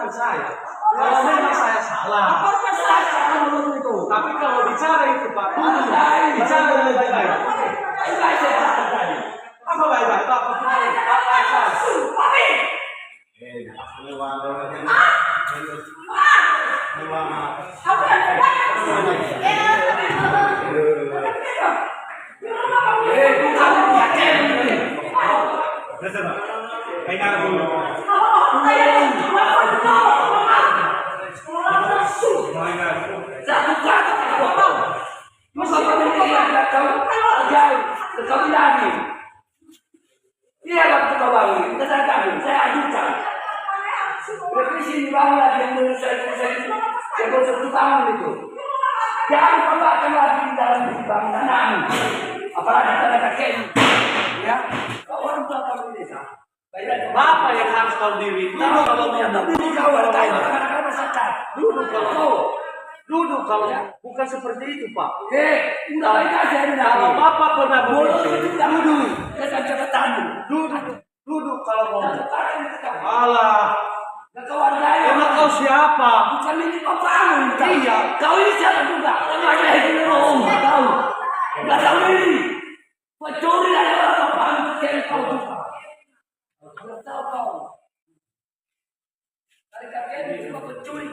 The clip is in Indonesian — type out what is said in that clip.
Saya. Kalau memang saya salah. Tapi kalau bicara itu Pak, bicara dengan baik-baik. Apa baik-baik? Apa revisi banget yang tahun itu. Jangan tambahkan lagi di dalam bangunan, apalagi tanda kaki. Ya, orang tua kamu desa. Bapak yang harus tahu diri. Duduk kalau duduk kalau anak-anak masyarakat. Duduk kalau bukan seperti itu Pak. Udah baik aja ini. Kalau Bapak pernah begitu, duduk. Duduk kalau mau. Alah. Emang kau siapa? Bukan ini bapakmu. Iya. Kau ini siapa juga? Namanya ini Om. Tahu? Enggak tahu ini. Pencuri adalah bapakmu. Jadi kau juga. Tahu kau. Dari kakek ini cuma pencuri.